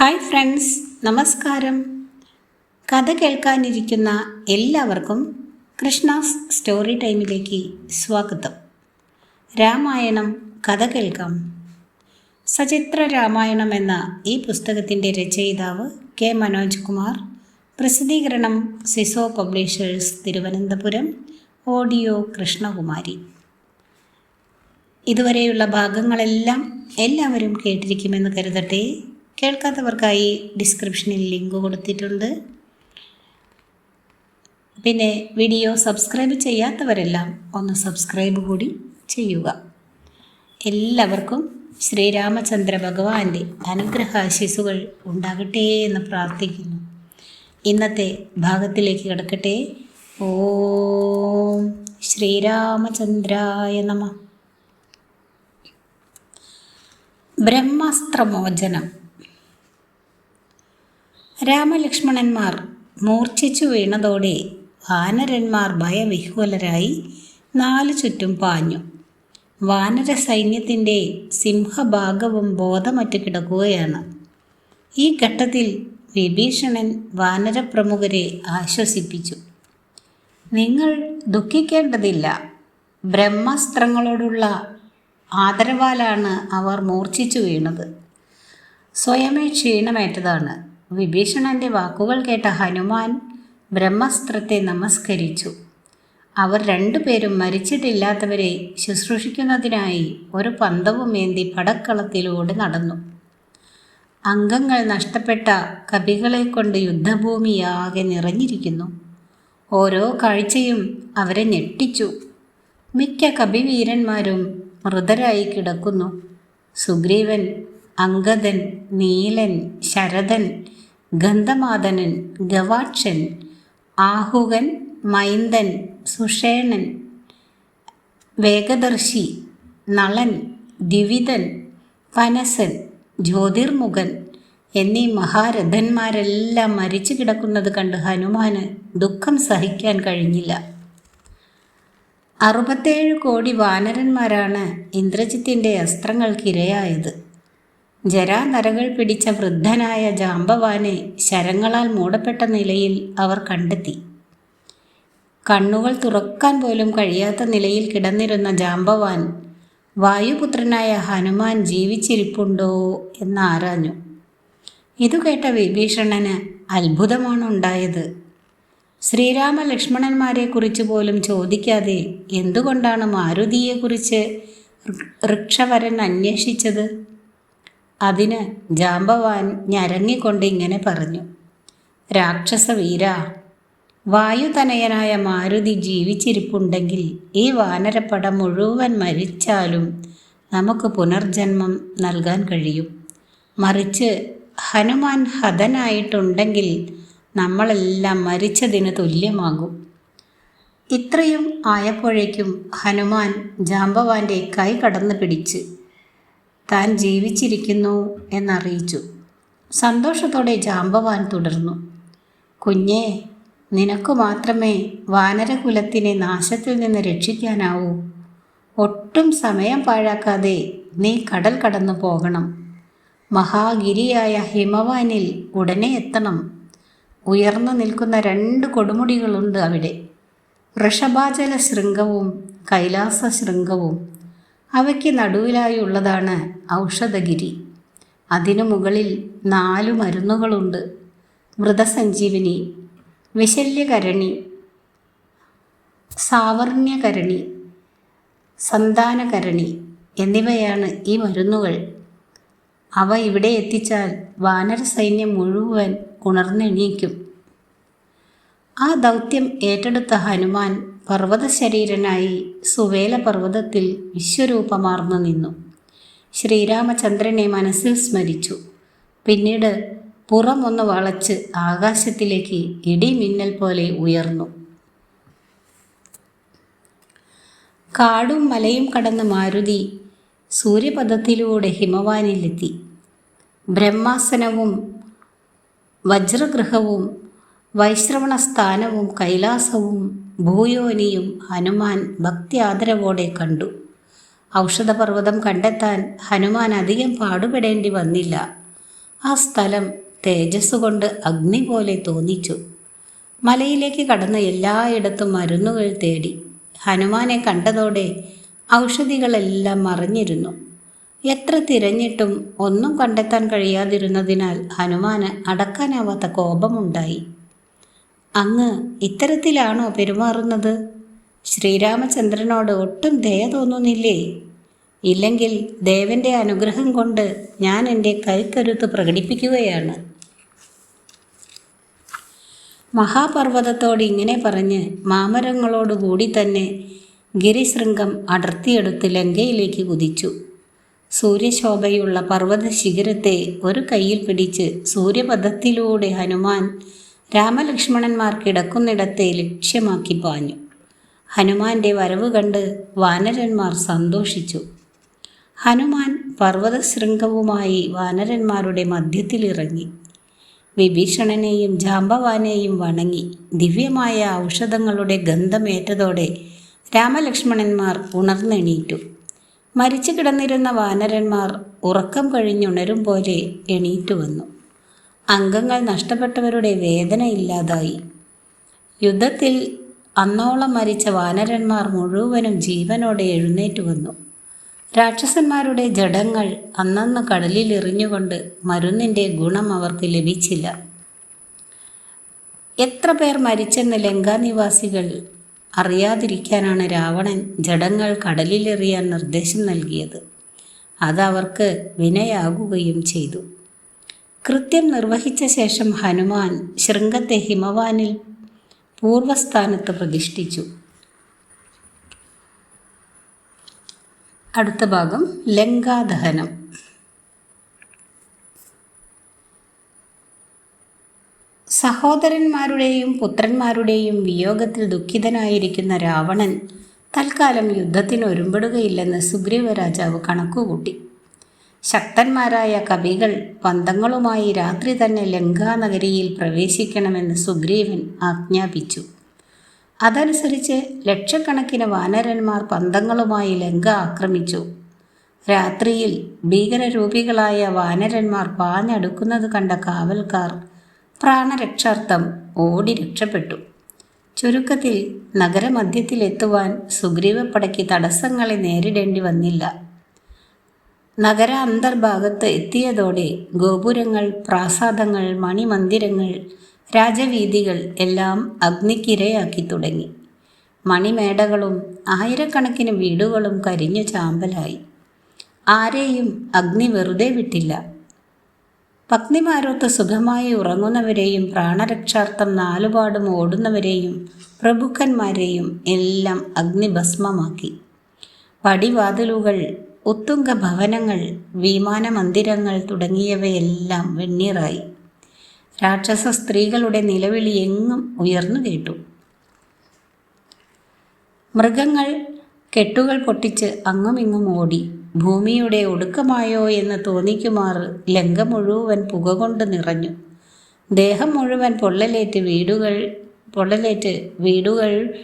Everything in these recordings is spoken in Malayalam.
ഹായ് ഫ്രണ്ട്സ്, നമസ്കാരം. കഥ കേൾക്കാനിരിക്കുന്ന എല്ലാവർക്കും കൃഷ്ണാസ് സ്റ്റോറി ടൈമിലേക്ക് സ്വാഗതം. രാമായണം കഥ കേൾക്കാം. സചിത്ര രാമായണം എന്ന ഈ പുസ്തകത്തിൻ്റെ രചയിതാവ് കെ മനോജ് കുമാർ. പ്രസിദ്ധീകരണം സിസോ പബ്ലിഷേഴ്സ്, തിരുവനന്തപുരം. ഓഡിയോ കൃഷ്ണകുമാരി. ഇതുവരെയുള്ള ഭാഗങ്ങളെല്ലാം എല്ലാവരും കേട്ടിരിക്കുമെന്ന് കരുതട്ടെ. കേൾക്കാത്തവർക്കായി ഡിസ്ക്രിപ്ഷനിൽ ലിങ്ക് കൊടുത്തിട്ടുണ്ട്. പിന്നെ വീഡിയോ സബ്സ്ക്രൈബ് ചെയ്യാത്തവരെല്ലാം ഒന്ന് സബ്സ്ക്രൈബ് കൂടി ചെയ്യുക. എല്ലാവർക്കും ശ്രീരാമചന്ദ്ര ഭഗവാന്റെ അനുഗ്രഹാശിസുകൾ ഉണ്ടാകട്ടെ എന്ന് പ്രാർത്ഥിക്കുന്നു. ഇന്നത്തെ ഭാഗത്തിലേക്ക് കിടക്കട്ടെ. ഓം ശ്രീരാമചന്ദ്രായ നമഃ. ബ്രഹ്മാസ്ത്രമോചനം. രാമലക്ഷ്മണന്മാർ മൂർച്ഛിച്ചു വീണതോടെ വാനരന്മാർ ഭയവിഹ്വലരായി നാലു ചുറ്റും പാഞ്ഞു. വാനര സൈന്യത്തിൻ്റെ സിംഹഭാഗവും ബോധമറ്റ് കിടക്കുകയാണ്. ഈ ഘട്ടത്തിൽ വിഭീഷണൻ വാനരപ്രമുഖരെ ആശ്വസിപ്പിച്ചു. നിങ്ങൾ ദുഃഖിക്കേണ്ടതില്ല. ബ്രഹ്മാസ്ത്രങ്ങളോടുള്ള ആദരവാലാണ് അവർ മൂർച്ഛിച്ചു വീണത്. സ്വയമേ ക്ഷീണമേറ്റതാണ്. വിഭീഷണൻ്റെ വാക്കുകൾ കേട്ട ഹനുമാൻ ബ്രഹ്മാസ്ത്രത്തെ നമസ്കരിച്ചു. അവർ രണ്ടുപേരും മരിച്ചിട്ടില്ലാത്തവരെ ശുശ്രൂഷിക്കുന്നതിനായി ഒരു പന്തവുമേന്തി പടക്കളത്തിലൂടെ നടന്നു. അംഗങ്ങൾ നഷ്ടപ്പെട്ട കവികളെ കൊണ്ട് യുദ്ധഭൂമിയാകെ നിറഞ്ഞിരിക്കുന്നു. ഓരോ കാഴ്ചയും അവരെ ഞെട്ടിച്ചു. മിക്ക കവിവീരന്മാരും മൃതരായി കിടക്കുന്നു. സുഗ്രീവൻ, അംഗദൻ, നീലൻ, ശരദൻ, ഗന്ധമാദനൻ, ഗവാക്ഷൻ, ആഹുകൻ, മൈന്ദൻ, സുഷേണൻ, വേഗദർശി, നളൻ, ദ്വിവിധൻ, പനസൻ, ജ്യോതിർമുഖൻ എന്നീ മഹാരഥന്മാരെല്ലാം മരിച്ചു കിടക്കുന്നത് കണ്ട് ഹനുമാന് ദുഃഖം സഹിക്കാൻ കഴിഞ്ഞില്ല. 67 കോടി വാനരന്മാരാണ് ഇന്ദ്രജിത്തിൻ്റെ അസ്ത്രങ്ങൾക്കിരയായത്. ജരാനരകൾ പിടിച്ച വൃദ്ധനായ ജാമ്പവാനെ ശരങ്ങളാൽ മൂടപ്പെട്ട നിലയിൽ അവർ കണ്ടെത്തി. കണ്ണുകൾ തുറക്കാൻ പോലും കഴിയാത്ത നിലയിൽ കിടന്നിരുന്ന ജാമ്പവാൻ വായുപുത്രനായ ഹനുമാൻ ജീവിച്ചിരിപ്പുണ്ടോ എന്നാരാഞ്ഞു. ഇതുകേട്ട വിഭീഷണന് അത്ഭുതമാണ് ഉണ്ടായത്. ശ്രീരാമ ലക്ഷ്മണന്മാരെക്കുറിച്ച് പോലും ചോദിക്കാതെ എന്തുകൊണ്ടാണ് മാരുതിയെക്കുറിച്ച് ഋക്ഷവരൻ അന്വേഷിച്ചത്? അതിന് ജാമ്പവാൻ ഞരങ്ങിക്കൊണ്ട് ഇങ്ങനെ പറഞ്ഞു. രാക്ഷസവീര, വായുതനയനായ മാരുതി ജീവിച്ചിരിപ്പുണ്ടെങ്കിൽ ഈ വാനരപ്പട മുഴുവൻ മരിച്ചാലും നമുക്ക് പുനർജന്മം നൽകാൻ കഴിയും. മറിച്ച് ഹനുമാൻ ഹതനായിട്ടുണ്ടെങ്കിൽ നമ്മളെല്ലാം മരിച്ചതിന് തുല്യമാകും. ഇത്രയും ആയപ്പോഴേക്കും ഹനുമാൻ ജാമ്പവാന്റെ കൈ കടന്നു പിടിച്ച് താൻ ജീവിച്ചിരിക്കുന്നു എന്നറിയിച്ചു. സന്തോഷത്തോടെ ജാമ്പവാൻ തുടർന്നു. കുഞ്ഞേ, നിനക്കു മാത്രമേ വാനരകുലത്തിനെ നാശത്തിൽ നിന്ന് രക്ഷിക്കാനാവൂ. ഒട്ടും സമയം പാഴാക്കാതെ നീ കടൽ കടന്നു പോകണം. മഹാഗിരിയായ ഹിമവാനിൽ ഉടനെ എത്തണം. ഉയർന്നു നിൽക്കുന്ന 2 കൊടുമുടികളുണ്ട് അവിടെ. വൃഷഭാചല ശൃംഗവും കൈലാസ ശൃംഗവും. അവയ്ക്ക് നടുവിലായുള്ളതാണ് ഔഷധഗിരി. അതിനു മുകളിൽ 4 മരുന്നുകളുണ്ട്. മൃതസഞ്ജീവിനി, വിശല്യകരണി, സാവർണ്യകരണി, സന്താനകരണി എന്നിവയാണ് ഈ മരുന്നുകൾ. അവ ഇവിടെ എത്തിച്ചാൽ വാനര സൈന്യം മുഴുവൻ ഉണർന്നെണീക്കും. ആ ദൗത്യം ഏറ്റെടുത്ത ഹനുമാൻ പർവ്വതശരീരനായി സുവേല പർവ്വതത്തിൽ വിശ്വരൂപമാർന്നു നിന്നു. ശ്രീരാമചന്ദ്രനെ മനസ്സിൽ സ്മരിച്ചു. പിന്നീട് പുറമൊന്ന് വളച്ച് ആകാശത്തിലേക്ക് ഇടിമിന്നൽ പോലെ ഉയർന്നു. കാടും മലയും കടന്ന് മാരുതി സൂര്യപഥത്തിലൂടെ ഹിമവാനിലെത്തി. ബ്രഹ്മാസനവും വജ്രഗൃഹവും വൈശ്രവണസ്ഥാനവും കൈലാസവും ഭൂയോനിയും ഹനുമാൻ ഭക്തി ആദരവോടെ കണ്ടു. ഔഷധപർവ്വതം കണ്ടെത്താൻ ഹനുമാൻ അധികം പാടുപെടേണ്ടി വന്നില്ല. ആ സ്ഥലം തേജസ്സുകൊണ്ട് അഗ്നി പോലെ തോന്നിച്ചു. മലയിലേക്ക് കടന്ന് എല്ലായിടത്തും മരുന്നുകൾ തേടി. ഹനുമാനെ കണ്ടതോടെ ഔഷധികളെല്ലാം മറഞ്ഞിരുന്നു. എത്ര തിരഞ്ഞിട്ടും ഒന്നും കണ്ടെത്താൻ കഴിയാതിരുന്നതിനാൽ ഹനുമാന് അടക്കാനാവാത്ത കോപമുണ്ടായി. അങ്ങ് ഇത്തരത്തിലാണോ പെരുമാറുന്നത്? ശ്രീരാമചന്ദ്രനോട് ഒട്ടും ദയ തോന്നുന്നില്ലേ? ഇല്ലെങ്കിൽ ദേവന്റെ അനുഗ്രഹം കൊണ്ട് ഞാൻ എൻ്റെ കൈക്കരുത്ത് പ്രകടിപ്പിക്കുകയാണ്. മഹാപർവ്വതത്തോട് ഇങ്ങനെ പറഞ്ഞ് മാമരങ്ങളോടുകൂടി തന്നെ ഗിരിശൃംഗം അടർത്തിയെടുത്ത് ലങ്കയിലേക്ക് കുതിച്ചു. സൂര്യശോഭയുള്ള പർവ്വത ശിഖരത്തെ ഒരു കൈയിൽ പിടിച്ച് സൂര്യപഥത്തിലൂടെ ഹനുമാൻ രാമലക്ഷ്മണന്മാർ കിടക്കുന്നിടത്തെ ലക്ഷ്യമാക്കി പാഞ്ഞു. ഹനുമാന്റെ വരവ് കണ്ട് വാനരന്മാർ സന്തോഷിച്ചു. ഹനുമാൻ പർവ്വതശൃംഗവുമായി വാനരന്മാരുടെ മധ്യത്തിലിറങ്ങി. വിഭീഷണനെയും ജാമ്പവാനെയും വണങ്ങി. ദിവ്യമായ ഔഷധങ്ങളുടെ ഗന്ധമേറ്റതോടെ രാമലക്ഷ്മണന്മാർ ഉണർന്നെണീറ്റു. മരിച്ചു കിടന്നിരുന്ന വാനരന്മാർ ഉറക്കം കഴിഞ്ഞുണരും പോലെ എണീറ്റു വന്നു. അംഗങ്ങൾ നഷ്ടപ്പെട്ടവരുടെ വേദന ഇല്ലാതായി. യുദ്ധത്തിൽ അന്നോളം മരിച്ച വാനരന്മാർ മുഴുവനും ജീവനോടെ എഴുന്നേറ്റു വന്നു. രാക്ഷസന്മാരുടെ ജഡങ്ങൾ അന്നന്ന് കടലിൽ എറിഞ്ഞുകൊണ്ട് മരുന്നിൻ്റെ ഗുണം അവർക്ക് ലഭിച്ചില്ല. എത്ര പേർ മരിച്ചെന്ന് ലങ്കാനിവാസികൾ അറിയാതിരിക്കാനാണ് രാവണൻ ജഡങ്ങൾ കടലിലെറിയാൻ നിർദ്ദേശം നൽകിയത്. അതവർക്ക് വിനയാകുകയും ചെയ്തു. കൃത്യം നിർവഹിച്ച ശേഷം ഹനുമാൻ ശൃംഗത്തെ ഹിമവാനിൽ പൂർവസ്ഥാനത്ത് പ്രതിഷ്ഠിച്ചു. അടുത്ത ഭാഗം ലങ്കാദഹനം. സഹോദരന്മാരുടെയും പുത്രന്മാരുടെയും വിയോഗത്തിൽ ദുഃഖിതനായിരിക്കുന്ന രാവണൻ തൽക്കാലം യുദ്ധത്തിന് ഒരുമ്പെടുകയില്ലെന്ന് സുഗ്രീവ രാജാവ് കണക്കുകൂട്ടി. ശക്തന്മാരായ കവികൾ പന്തങ്ങളുമായി രാത്രി തന്നെ ലങ്കാനഗരിയിൽ പ്രവേശിക്കണമെന്ന് സുഗ്രീവൻ ആജ്ഞാപിച്ചു. അതനുസരിച്ച് ലക്ഷക്കണക്കിന് വാനരന്മാർ പന്തങ്ങളുമായി ലങ്ക ആക്രമിച്ചു. രാത്രിയിൽ ഭീകരരൂപികളായ വാനരന്മാർ പാഞ്ഞടുക്കുന്നത് കണ്ട കാവൽക്കാർ പ്രാണരക്ഷാർത്ഥം ഓടി രക്ഷപ്പെട്ടു. ചുരുക്കത്തിൽ നഗരമധ്യത്തിലെത്തുവാൻ സുഗ്രീവപ്പടയ്ക്ക് തടസ്സങ്ങളെ നേരിടേണ്ടി വന്നില്ല. നഗര അന്തർഭാഗത്ത് എത്തിയതോടെ ഗോപുരങ്ങൾ, പ്രാസാദങ്ങൾ, മണിമന്ദിരങ്ങൾ, രാജവീഥികൾ എല്ലാം അഗ്നിക്കിരയാക്കി തുടങ്ങി. മണിമേടകളും ആയിരക്കണക്കിന് വീടുകളും കരിഞ്ഞു ചാമ്പലായി. ആരെയും അഗ്നി വെറുതെ വിട്ടില്ല. പത്നിമാരൊത്ത് സുഖമായി ഉറങ്ങുന്നവരെയും പ്രാണരക്ഷാർത്ഥം നാലുപാടും ഓടുന്നവരെയും പ്രഭുക്കന്മാരെയും എല്ലാം അഗ്നിഭസ്മമാക്കി. പടിവാതിലുകൾ, ഉത്തുംഗ ഭവനങ്ങൾ, വിമാനമന്ദിരങ്ങൾ തുടങ്ങിയവയെല്ലാം വെണ്ണീറായി. രാക്ഷസ സ്ത്രീകളുടെ നിലവിളി എങ്ങും ഉയർന്നു കേട്ടു. മൃഗങ്ങൾ കെട്ടുകൾ പൊട്ടിച്ച് അങ്ങുമിങ്ങും ഓടി. ഭൂമിയുടെ ഒടുക്കമായോ എന്ന് തോന്നിക്കുമാറ് ലങ്ക മുഴുവൻ പുക കൊണ്ട് നിറഞ്ഞു. ദേഹം മുഴുവൻ പൊള്ളലേറ്റ് വീടുകൾ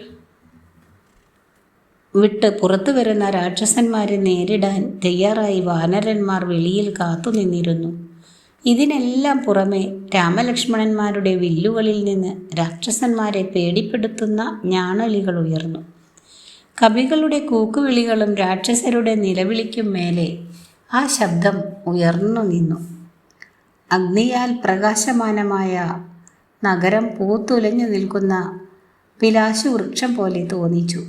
വിട്ട് പുറത്തു വരുന്ന രാക്ഷസന്മാരെ നേരിടാൻ തയ്യാറായി വാനരന്മാർ വെളിയിൽ കാത്തുനിന്നിരുന്നു. ഇതിനെല്ലാം പുറമെ രാമലക്ഷ്മണന്മാരുടെ വില്ലുകളിൽ നിന്ന് രാക്ഷസന്മാരെ പേടിപ്പെടുത്തുന്ന ഞാണലികൾ ഉയർന്നു. കവികളുടെ കൂക്കുവിളികളും രാക്ഷസരുടെ നിലവിളിക്കും മേലെ ആ ശബ്ദം ഉയർന്നു നിന്നു. അഗ്നിയാൽ പ്രകാശമാനമായ നഗരം പൂത്തുലഞ്ഞു നിൽക്കുന്ന പിലാശുവൃക്ഷം പോലെ തോന്നിച്ചു.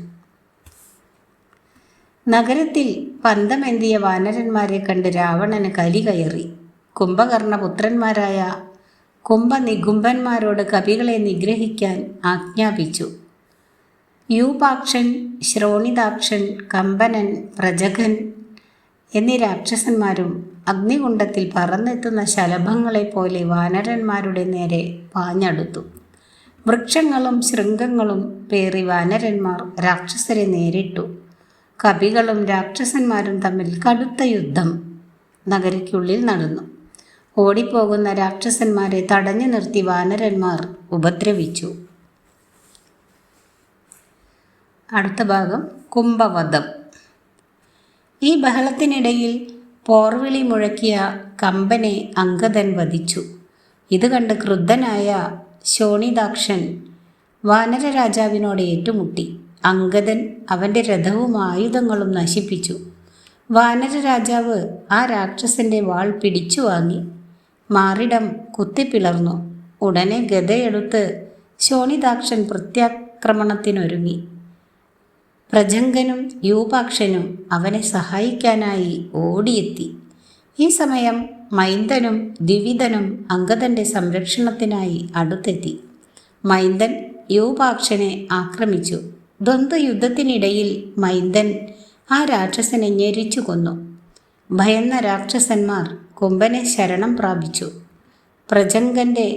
നഗരത്തിൽ പന്തമെന്തിയ വാനരന്മാരെ കണ്ട് രാവണന് കലി കയറി. കുംഭകർണപുത്രന്മാരായ കുംഭനികുംഭന്മാരോട് കവികളെ നിഗ്രഹിക്കാൻ ആജ്ഞാപിച്ചു. യൂപാക്ഷൻ, ശ്രോണിതാക്ഷൻ, കമ്പനൻ, പ്രജകൻ എന്നീ രാക്ഷസന്മാരും അഗ്നികുണ്ഡത്തിൽ പറന്നെത്തുന്ന ശലഭങ്ങളെപ്പോലെ വാനരന്മാരുടെ നേരെ പാഞ്ഞടുത്തു. വൃക്ഷങ്ങളും ശൃംഗങ്ങളും പേറി വാനരന്മാർ രാക്ഷസരെ നേരിട്ടു. കവികളും രാക്ഷസന്മാരും തമ്മിൽ കടുത്ത യുദ്ധം നഗരയ്ക്കുള്ളിൽ നടന്നു. ഓടിപ്പോകുന്ന രാക്ഷസന്മാരെ തടഞ്ഞു നിർത്തി വാനരന്മാർ ഉപദ്രവിച്ചു. അടുത്ത ഭാഗം കുംഭവധം. ഈ ബഹളത്തിനിടയിൽ പോർവിളി മുഴക്കിയ കമ്പനെ അംഗദൻ വധിച്ചു. ഇത് കണ്ട് ക്രുദ്ധനായ ശോണിതാക്ഷൻ വാനരരാജാവിനോട് ഏറ്റുമുട്ടി. അംഗദൻ അവൻ്റെ രഥവും ആയുധങ്ങളും നശിപ്പിച്ചു. വാനരരാജാവ് ആ രാക്ഷസൻ്റെ വാൾ പിടിച്ചു വാങ്ങി മാറിടം കുത്തിപ്പിളർന്നു. ഉടനെ ഗദയെടുത്ത് ശോണിതാക്ഷൻ പ്രത്യാക്രമണത്തിനൊരുങ്ങി. പ്രജംഗനും യൂപാക്ഷനും അവനെ സഹായിക്കാനായി ഓടിയെത്തി. ഈ സമയം മൈന്ദനും ദ്വിവിധനും അംഗദൻ്റെ സംരക്ഷണത്തിനായി അടുത്തെത്തി. മൈന്ദൻ യൂപാക്ഷനെ ആക്രമിച്ചു. ദ്വന്ദ്വയുദ്ധത്തിനിടയിൽ മൈന്ദൻ ആ രാക്ഷസനെ ഞെരിച്ചു കൊന്നു. ഭയന്ന രാക്ഷസന്മാർ കുംഭനെ ശരണം പ്രാപിച്ചു. പ്രജംഗൻ്റെ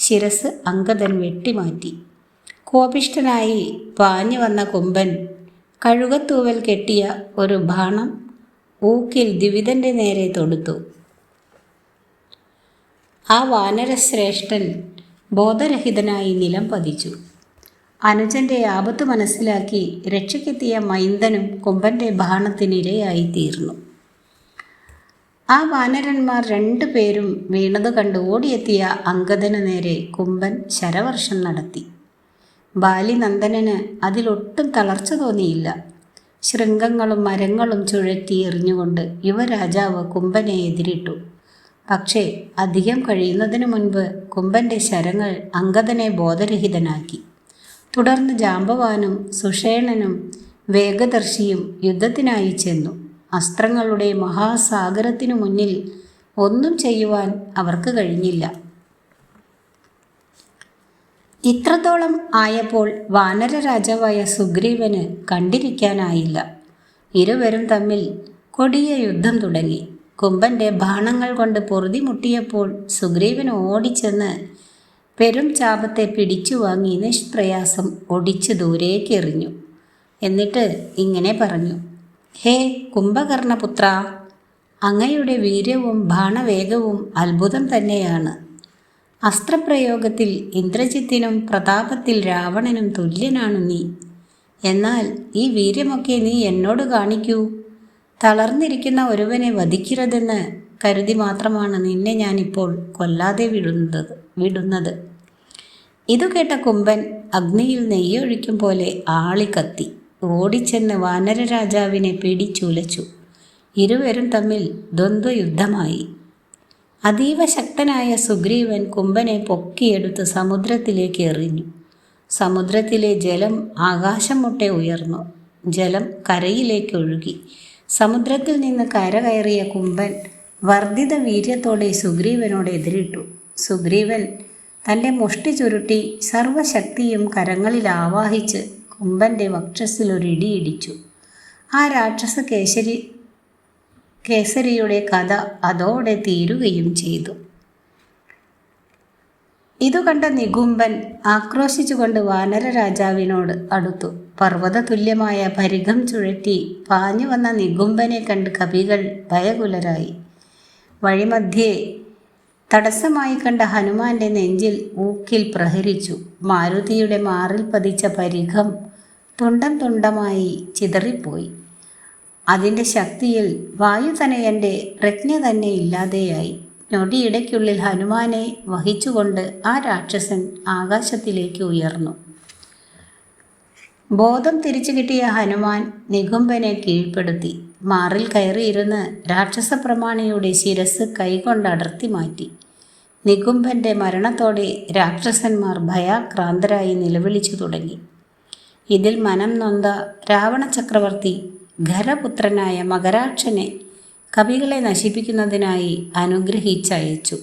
ശിരസ് അംഗദൻ വെട്ടിമാറ്റി. കോപിഷ്ഠനായി പാഞ്ഞു വന്ന കുംഭൻ കഴുകത്തൂവൽ കെട്ടിയ ഒരു ബാണം ഊക്കിൽ ദ്വിവിധൻ്റെ നേരെ തൊടുത്തു. ആ വാനരശ്രേഷ്ഠൻ ബോധരഹിതനായി നിലം പതിച്ചു. അനുജൻ്റെ ആപത്ത് മനസ്സിലാക്കി രക്ഷയ്ക്കെത്തിയ മൈന്ദനും കുംഭൻ്റെ ബാണത്തിനിരയായി തീർന്നു. ആ വാനരന്മാർ രണ്ടുപേരും വീണതു കണ്ട് ഓടിയെത്തിയ അംഗദന് നേരെ കുംഭൻ ശരവർഷം നടത്തി. ബാലിനന്ദനന് അതിലൊട്ടും തളർച്ച തോന്നിയില്ല. ശൃംഗങ്ങളും മരങ്ങളും ചുഴറ്റി എറിഞ്ഞുകൊണ്ട് യുവരാജാവ് കുംഭനെ എതിരിട്ടു. പക്ഷേ അധികം കഴിയുന്നതിനു മുൻപ് കുംഭൻ്റെ ശരങ്ങൾ അംഗദനെ ബോധരഹിതനാക്കി. തുടർന്ന് ജാമ്പവാനും സുഷേണനും വേഗദർശിയും യുദ്ധത്തിനായി ചെന്നു. അസ്ത്രങ്ങളുടെ മഹാസാഗരത്തിനു മുന്നിൽ ഒന്നും ചെയ്യുവാൻ അവർക്ക് കഴിഞ്ഞില്ല. ഇത്രത്തോളം ആയപ്പോൾ വാനര രാജാവായ സുഗ്രീവന് കണ്ടിരിക്കാനായില്ല. ഇരുവരും തമ്മിൽ കൊടിയ യുദ്ധം തുടങ്ങി. കുംഭൻ്റെ ബാണങ്ങൾ കൊണ്ട് പൊറുതി മുട്ടിയപ്പോൾ സുഗ്രീവൻ ഓടിച്ചെന്ന് പെരും ചാപത്തെ പിടിച്ചു വാങ്ങി നിഷ്പ്രയാസം ഒടിച്ച് ദൂരേക്ക് എറിഞ്ഞു. എന്നിട്ട് ഇങ്ങനെ പറഞ്ഞു: ഹേ കുംഭകർണപുത്ര, അങ്ങയുടെ വീര്യവും ബാണവേഗവും അത്ഭുതം തന്നെയാണ്. അസ്ത്രപ്രയോഗത്തിൽ ഇന്ദ്രജിത്തിനും പ്രതാപത്തിൽ രാവണനും തുല്യനാണു നീ. എന്നാൽ ഈ വീര്യമൊക്കെ നീ എന്നോട് കാണിക്കൂ. തളർന്നിരിക്കുന്ന ഒരുവനെ വധിക്കരുതെന്ന് കരുതി മാത്രമാണ് നിന്നെ ഞാനിപ്പോൾ കൊല്ലാതെ വിടുന്നത്. ഇതു കേട്ട കുംഭൻ അഗ്നിയിൽ നെയ്യൊഴിക്കും പോലെ ആളിക്കത്തി ഓടിച്ചെന്ന് വാനരരാജാവിനെ പിടിച്ചുലച്ചു. ഇരുവരും തമ്മിൽ ദ്വന്ദ്വയുദ്ധമായി. അതീവ ശക്തനായ സുഗ്രീവൻ കുംഭനെ പൊക്കിയെടുത്ത് സമുദ്രത്തിലേക്ക് എറിഞ്ഞു. സമുദ്രത്തിലെ ജലം ആകാശം മുട്ടെ ഉയർന്നു. ജലം കരയിലേക്ക് ഒഴുകി. സമുദ്രത്തിൽ നിന്ന് കരകയറിയ കുംഭൻ വർദ്ധിത വീര്യത്തോടെ സുഗ്രീവനോട് എതിരിട്ടു. സുഗ്രീവൻ തൻ്റെ മുഷ്ടി ചുരുട്ടി സർവശക്തിയും കരങ്ങളിൽ ആവാഹിച്ച് കുംഭൻ്റെ വക്ഷസ്സിലൊരിടിയിടിച്ചു. ആ രാക്ഷസ കേസരിയുടെ കഥ അതോടെ തീരുകയും ചെയ്തു. ഇതു കണ്ട നികുംബൻ ആക്രോശിച്ചുകൊണ്ട് വാനര രാജാവിനോട് അടുത്തു. പർവ്വതതുല്യമായ പരിഘം ചുഴറ്റി പാഞ്ഞു വന്ന നികുംബനെ കണ്ട് കവികൾ ഭയകുലരായി. വഴിമധ്യേ തടസ്സമായി കണ്ട ഹനുമാന്റെ നെഞ്ചിൽ ഊക്കിൽ പ്രഹരിച്ചു. മാരുതിയുടെ മാറിൽ പതിച്ച പരിഘം തുണ്ടം തുണ്ടമായി ചിതറിപ്പോയി. അതിൻ്റെ ശക്തിയിൽ വായുതനയൻ്റെ പ്രജ്ഞ തന്നെ ഇല്ലാതെയായി. ഞൊടിയിടയ്ക്കുള്ളിൽ ഹനുമാനെ വഹിച്ചുകൊണ്ട് ആ രാക്ഷസൻ ആകാശത്തിലേക്ക് ഉയർന്നു. ബോധം തിരിച്ചു കിട്ടിയ ഹനുമാൻ നികുംബനെ കീഴ്പ്പെടുത്തി. മാറിൽ കയറിയിരുന്ന് രാക്ഷസപ്രമാണിയുടെ ശിരസ് കൈകൊണ്ട് അടർത്തി മാറ്റി. നികുംബൻ്റെ മരണത്തോടെ രാക്ഷസന്മാർ ഭയാക്രാന്തരായി നിലവിളിച്ചു തുടങ്ങി. ഇതിൽ മനം നൊന്ത രാവണ ചക്രവർത്തി ഖരപുത്രനായ മകരാക്ഷനെ കവികളെ നശിപ്പിക്കുന്നതിനായി അനുഗ്രഹിച്ചയച്ചു.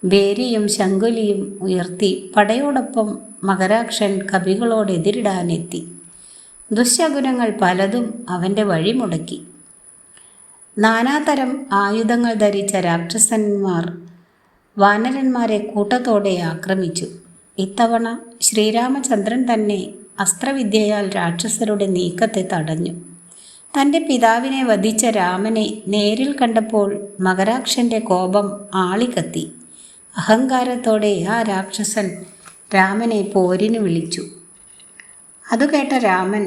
ഭേരിയും ശങ്കുലിയും ഉയർത്തി പടയോടൊപ്പം മകരാക്ഷൻ കവികളോട് എതിരിടാനെത്തി. ദുശ്ശകുനങ്ങൾ പലതും അവൻ്റെ വഴി മുടക്കി. നാനാതരം ആയുധങ്ങൾ ധരിച്ച രാക്ഷസന്മാർ വാനരന്മാരെ കൂട്ടത്തോടെ ആക്രമിച്ചു. ഇത്തവണ ശ്രീരാമചന്ദ്രൻ തന്നെ അസ്ത്രവിദ്യയാൽ രാക്ഷസരുടെ നീക്കത്തെ തടഞ്ഞു. തൻ്റെ പിതാവിനെ വധിച്ച രാമനെ നേരിൽ കണ്ടപ്പോൾ മകരാക്ഷൻ്റെ കോപം ആളിക്കത്തി. അഹങ്കാരത്തോടെ ആ രാക്ഷസൻ രാമനെ പോരിന് വിളിച്ചു. അതുകേട്ട രാമൻ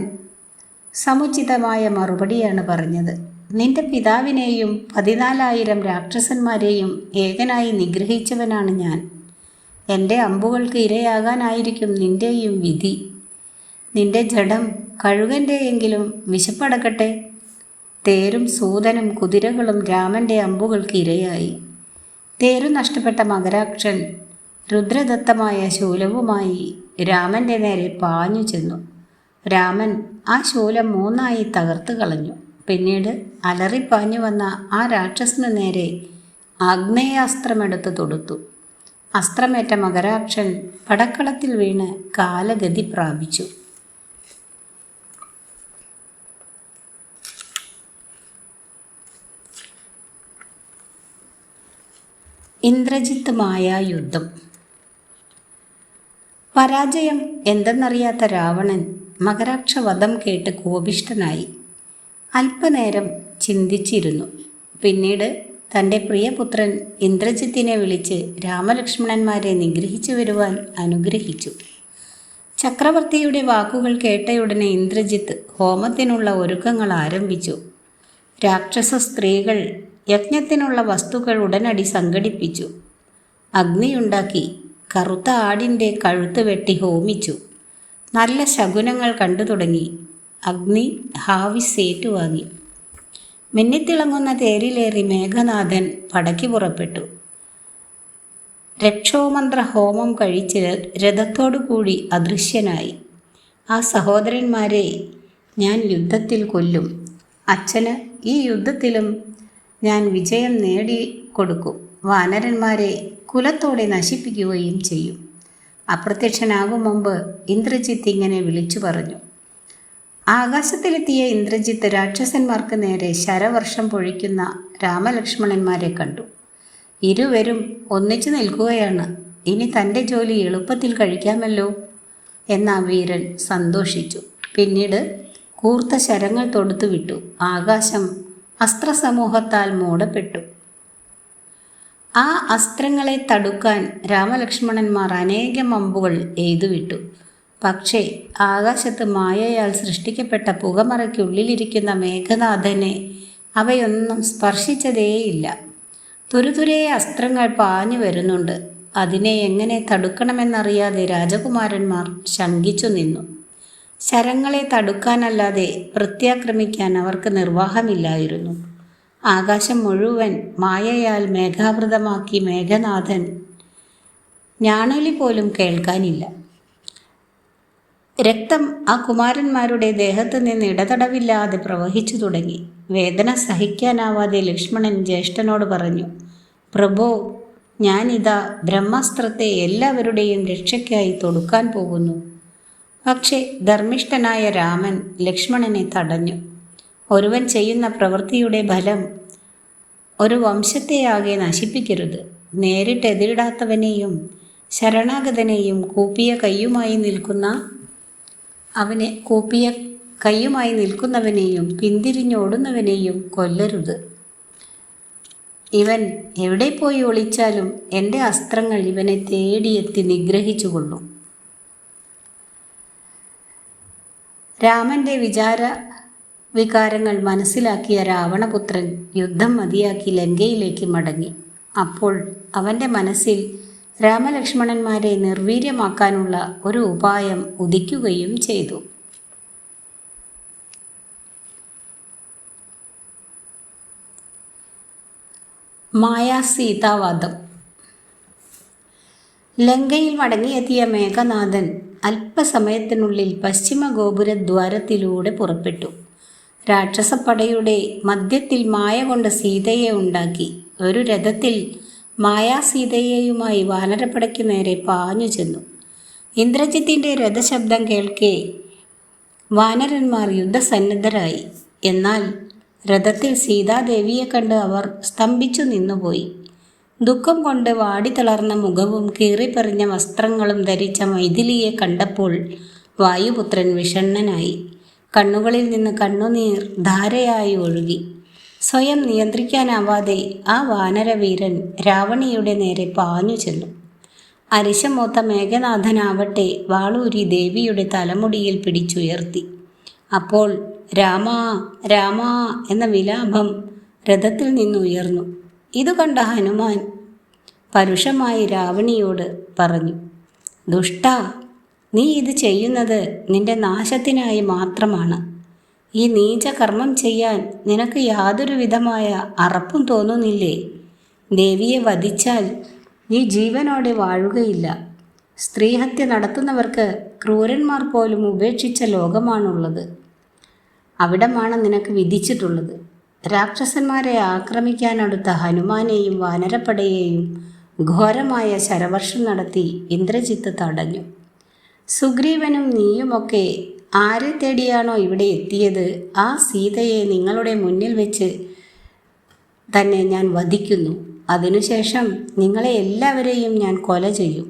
സമുചിതമായ മറുപടിയാണ് പറഞ്ഞത്. നിന്റെ പിതാവിനെയും 14,000 രാക്ഷസന്മാരെയും ഏകനായി നിഗ്രഹിച്ചവനാണ് ഞാൻ. എൻ്റെ അമ്പുകൾക്ക് ഇരയാകാനായിരിക്കും നിന്റെയും വിധി. നിന്റെ ജഡം കഴുകൻ്റെയെങ്കിലും വിശപ്പടക്കട്ടെ. തേരും സൂതനും കുതിരകളും രാമൻ്റെ അമ്പുകൾക്ക് ഇരയായി. തേരു നഷ്ടപ്പെട്ട മകരാക്ഷൻ രുദ്രദത്തമായ ശൂലവുമായി രാമൻ്റെ നേരെ പാഞ്ഞു ചെന്നു. രാമൻ ആ ശൂലം 3ആയി തകർത്ത് കളഞ്ഞു. പിന്നീട് അലറിപ്പാഞ്ഞു വന്ന ആ രാക്ഷസനു നേരെ ആഗ്നേയാസ്ത്രമെടുത്ത് തൊടുത്തു. അസ്ത്രമേറ്റ മകരാക്ഷൻ പടക്കളത്തിൽ വീണ് കാലഗതി പ്രാപിച്ചു. ഇന്ദ്രജിത്ത് മായായുദ്ധം. പരാജയം എന്തെന്നറിയാത്ത രാവണൻ മകരാക്ഷവധം കേട്ട് കോപിഷ്ഠനായി. അല്പനേരം ചിന്തിച്ചിരുന്നു. പിന്നീട് തൻ്റെ പ്രിയപുത്രൻ ഇന്ദ്രജിത്തിനെ വിളിച്ച് രാമലക്ഷ്മണന്മാരെ നിഗ്രഹിച്ചു വരുവാൻ അനുഗ്രഹിച്ചു. ചക്രവർത്തിയുടെ വാക്കുകൾ കേട്ടയുടനെ ഇന്ദ്രജിത്ത് ഹോമത്തിനുള്ള ഒരുക്കങ്ങൾ ആരംഭിച്ചു. രാക്ഷസ സ്ത്രീകൾ യജ്ഞത്തിനുള്ള വസ്തുക്കൾ ഉടനടി സംഘടിപ്പിച്ചു. അഗ്നിയുണ്ടാക്കി കറുത്ത ആടിൻ്റെ കഴുത്ത് വെട്ടി ഹോമിച്ചു. നല്ല ശകുനങ്ങൾ കണ്ടു തുടങ്ങി. അഗ്നി ഹാവിസ് ഏറ്റുവാങ്ങി. മിന്നിത്തിളങ്ങുന്ന തേരിലേറി മേഘനാഥൻ പടക്കി പുറപ്പെട്ടു. രക്ഷോമന്ത്ര ഹോമം കഴിച്ച് രഥത്തോടു കൂടി അദൃശ്യനായി. ആ സഹോദരന്മാരെ ഞാൻ യുദ്ധത്തിൽ കൊല്ലും. അച്ഛന് ഈ യുദ്ധത്തിലും ഞാൻ വിജയം നേടിക്കൊടുക്കും. വാനരന്മാരെ കുലത്തോടെ നശിപ്പിക്കുകയും ചെയ്യും. അപ്രത്യക്ഷനാകും മുമ്പ് ഇന്ദ്രജിത്ത് ഇങ്ങനെ വിളിച്ചു പറഞ്ഞു. ആകാശത്തിലെത്തിയ ഇന്ദ്രജിത്ത് രാക്ഷസന്മാർക്ക് നേരെ ശരവർഷം പൊഴിക്കുന്ന രാമലക്ഷ്മണന്മാരെ കണ്ടു. ഇരുവരും ഒന്നിച്ചു നിൽക്കുകയാണ്. ഇനി തൻ്റെ ജോലി എളുപ്പത്തിൽ കഴിക്കാമല്ലോ എന്ന വീരൻ സന്തോഷിച്ചു. പിന്നീട് കൂർത്ത ശരങ്ങൾ തൊടുത്തു വിട്ടു. ആകാശം അസ്ത്രസമൂഹത്താൽ മൂടപ്പെട്ടു. ആ അസ്ത്രങ്ങളെ തടുക്കാൻ രാമലക്ഷ്മണന്മാർ അനേകം അമ്പുകൾ എയ്തുവിട്ടു. പക്ഷേ ആകാശത്ത് മായയാൽ സൃഷ്ടിക്കപ്പെട്ട പുകമറയ്ക്കുള്ളിലിരിക്കുന്ന മേഘനാഥനെ അവയൊന്നും സ്പർശിച്ചതേയില്ല. തുരുതുരേ അസ്ത്രങ്ങൾ പാഞ്ഞു വരുന്നുണ്ട്. അതിനെ എങ്ങനെ തടുക്കണമെന്നറിയാതെ രാജകുമാരന്മാർ ശങ്കിച്ചു നിന്നു. ശരങ്ങളെ തടുക്കാനല്ലാതെ പ്രത്യാക്രമിക്കാൻ അവർക്ക് നിർവാഹമില്ലായിരുന്നു. ആകാശം മുഴുവൻ മായയാൽ മേഘാവൃതമാക്കി മേഘനാഥൻ ഞാണൊലി പോലും കേൾക്കാനില്ല. രക്തം ആ കുമാരന്മാരുടെ ദേഹത്ത് നിന്ന് ഇടതടവില്ലാതെ പ്രവഹിച്ചു തുടങ്ങി. വേദന സഹിക്കാനാവാതെ ലക്ഷ്മണൻ ജ്യേഷ്ഠനോട് പറഞ്ഞു, പ്രഭോ, ഞാനിതാ ബ്രഹ്മാസ്ത്രത്തെ എല്ലാവരുടെയും രക്ഷയ്ക്കായി തൊടുക്കാൻ പോകുന്നു. പക്ഷേ ധർമ്മിഷ്ഠനായ രാമൻ ലക്ഷ്മണനെ തടഞ്ഞു. ഒരുവൻ ചെയ്യുന്ന പ്രവൃത്തിയുടെ ഫലം ഒരു വംശത്തെയാകെ നശിപ്പിക്കരുത്. നേരിട്ട് എതിരിടാത്തവനെയും ശരണാഗതനെയും കൂപ്പിയ കയ്യുമായി നിൽക്കുന്നവനെയും പിന്തിരിഞ്ഞോടുന്നവനെയും കൊല്ലരുത്. ഇവൻ എവിടെ പോയി ഒളിച്ചാലും എൻ്റെ അസ്ത്രങ്ങൾ ഇവനെ തേടിയെത്തി നിഗ്രഹിച്ചുകൊള്ളും. രാമൻ്റെ വികാരങ്ങൾ മനസ്സിലാക്കിയ രാവണപുത്രൻ യുദ്ധം മതിയാക്കി ലങ്കയിലേക്ക് മടങ്ങി. അപ്പോൾ അവൻ്റെ മനസ്സിൽ രാമലക്ഷ്മണന്മാരെ നിർവീര്യമാക്കാനുള്ള ഒരു ഉപായം ഉദിക്കുകയും ചെയ്തു. മായാസീതാവാദം. ലങ്കയിൽ മടങ്ങിയെത്തിയ മേഘനാഥൻ അല്പസമയത്തിനുള്ളിൽ പശ്ചിമ ഗോപുരദ്വാരത്തിലൂടെ പുറപ്പെട്ടു. രാക്ഷസപ്പടയുടെ മധ്യത്തിൽ മായ കൊണ്ട് സീതയെ ഉണ്ടാക്കി. ഒരു രഥത്തിൽ മായാസീതയെയുമായി വാനരപ്പടയ്ക്കു നേരെ പാഞ്ഞു ചെന്നു. ഇന്ദ്രജിത്തിൻ്റെ രഥശബ്ദം കേൾക്കെ വാനരന്മാർ യുദ്ധസന്നദ്ധരായി. എന്നാൽ രഥത്തിൽ സീതാദേവിയെ കണ്ട് അവർ സ്തംഭിച്ചു നിന്നുപോയി. ദുഃഖം കൊണ്ട് വാടിത്തളർന്ന മുഖവും കീറിപ്പറിഞ്ഞ വസ്ത്രങ്ങളും ധരിച്ച മൈഥിലിയെ കണ്ടപ്പോൾ വായുപുത്രൻ വിഷണ്ണനായി. കണ്ണുകളിൽ നിന്ന് കണ്ണുനീർ ധാരയായി ഒഴുകി. സ്വയം നിയന്ത്രിക്കാനാവാതെ ആ വാനരവീരൻ രാവണിയുടെ നേരെ പാഞ്ഞു ചെന്നു. അരിശമൂത്ത മേഘനാഥനാവട്ടെ വാളൂരി ദേവിയുടെ തലമുടിയിൽ പിടിച്ചുയർത്തി. അപ്പോൾ രാമാ രാമാ എന്ന വിലാപം രഥത്തിൽ നിന്നുയർന്നു. ഇതു കണ്ട ഹനുമാൻ പരുഷമായി രാവണിയോട് പറഞ്ഞു, ദുഷ്ടാ, നീ ഇത് ചെയ്യുന്നത് നിന്റെ നാശത്തിനായി മാത്രമാണ്. ഈ നീച കർമ്മം ചെയ്യാൻ നിനക്ക് യാതൊരു വിധമായ അറപ്പും തോന്നുന്നില്ലേ? ദേവിയെ വധിച്ചാൽ നീ ജീവനോടെ വാഴുകയില്ല. സ്ത്രീഹത്യ നടത്തുന്നവർക്ക് ക്രൂരന്മാർ പോലും ഉപേക്ഷിച്ച ലോകമാണുള്ളത്. അവിടമാണ് നിനക്ക് വിധിച്ചിട്ടുള്ളത്. രാക്ഷസന്മാരെ ആക്രമിക്കാനടുത്ത ഹനുമാനെയും വാനരപ്പടയെയും ഘോരമായ ശരവർഷം നടത്തി ഇന്ദ്രജിത്ത് തടഞ്ഞു. സുഗ്രീവനും നീയുമൊക്കെ ആരെ തേടിയാണോ ഇവിടെ എത്തിയത്, ആ സീതയെ നിങ്ങളുടെ മുന്നിൽ വെച്ച് തന്നെ ഞാൻ വധിക്കുന്നു. അതിനുശേഷം നിങ്ങളെ എല്ലാവരെയും ഞാൻ കൊല ചെയ്യും.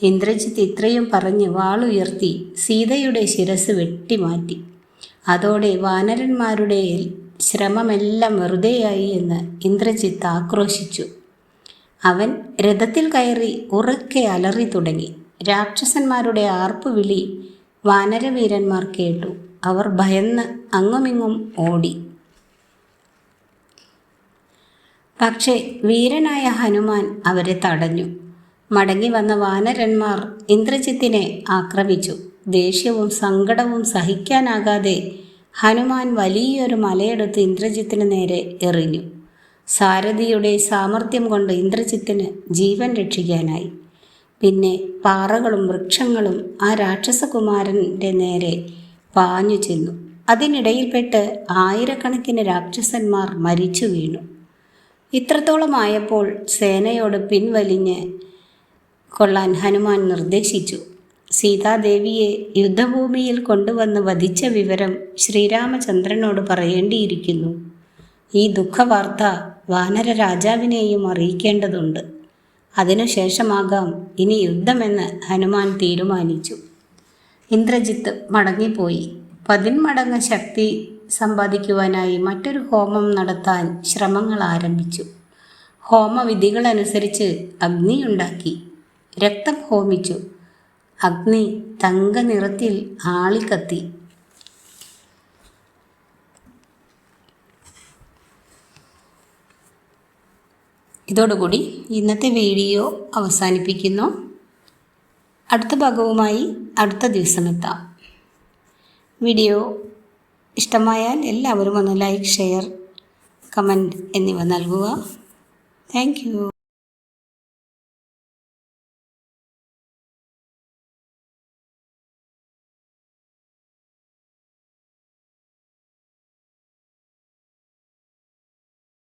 ഇന്ദ്രജിത്ത് ഇത്രയും പറഞ്ഞ് വാളുയർത്തി സീതയുടെ ശിരസ് വെട്ടിമാറ്റി. അതോടെ വാനരന്മാരുടെ ശ്രമമെല്ലാം വെറുതെയായി എന്ന് ഇന്ദ്രജിത്ത് ആക്രോശിച്ചു. അവൻ രഥത്തിൽ കയറി ഉറക്കെ അലറി തുടങ്ങി. രാക്ഷസന്മാരുടെ ആർപ്പുവിളി വാനരവീരന്മാർ കേട്ടു. അവർ ഭയന്ന് അങ്ങുമിങ്ങും ഓടി. പക്ഷേ വീരനായ ഹനുമാൻ അവരെ തടഞ്ഞു. മടങ്ങി വന്ന വാനരന്മാർ ഇന്ദ്രജിത്തിനെ ആക്രമിച്ചു. ദേഷ്യവും സങ്കടവും സഹിക്കാനാകാതെ ഹനുമാൻ വലിയൊരു മലയെടുത്ത് ഇന്ദ്രജിത്തിന് നേരെ എറിഞ്ഞു. സാരഥിയുടെ സാമർഥ്യം കൊണ്ട് ഇന്ദ്രജിത്തിന് ജീവൻ രക്ഷിക്കാനായി. പിന്നെ പാറകളും വൃക്ഷങ്ങളും ആ രാക്ഷസകുമാരൻ്റെ നേരെ പാഞ്ഞു ചെന്നു. അതിനിടയിൽപ്പെട്ട് ആയിരക്കണക്കിന് രാക്ഷസന്മാർ മരിച്ചു വീണു. ഇത്രത്തോളമായപ്പോൾ സേനയോട് പിൻവലിഞ്ഞ് കൊള്ളാൻ ഹനുമാൻ നിർദ്ദേശിച്ചു. സീതാദേവിയെ യുദ്ധഭൂമിയിൽ കൊണ്ടുവന്ന് വധിച്ച വിവരം ശ്രീരാമചന്ദ്രനോട് പറയേണ്ടിയിരിക്കുന്നു. ഈ ദുഃഖവാർത്ത വാനര രാജാവിനെയും അറിയിക്കേണ്ടതുണ്ട്. അതിനുശേഷമാകാം ഇനി യുദ്ധമെന്ന് ഹനുമാൻ തീരുമാനിച്ചു. ഇന്ദ്രജിത്ത് മടങ്ങിപ്പോയി. 10 മടങ്ങ് ശക്തി സമ്പാദിക്കുവാനായി മറ്റൊരു ഹോമം നടത്താൻ ശ്രമങ്ങൾ ആരംഭിച്ചു. ഹോമവിധികളനുസരിച്ച് അഗ്നിയുണ്ടാക്കി. രക്തം ഹോമിച്ചു. അഗ്നി തങ്ക നിറത്തിൽ ആളിക്കത്തി. ഇതോടുകൂടി ഇന്നത്തെ വീഡിയോ അവസാനിപ്പിക്കുന്നു. അടുത്ത ഭാഗവുമായി അടുത്ത ദിവസം എത്താം. വീഡിയോ ഇഷ്ടമായാൽ എല്ലാവരും ഒന്ന് ലൈക്ക്, ഷെയർ, കമൻറ്റ് എന്നിവ നൽകുക. Thank you.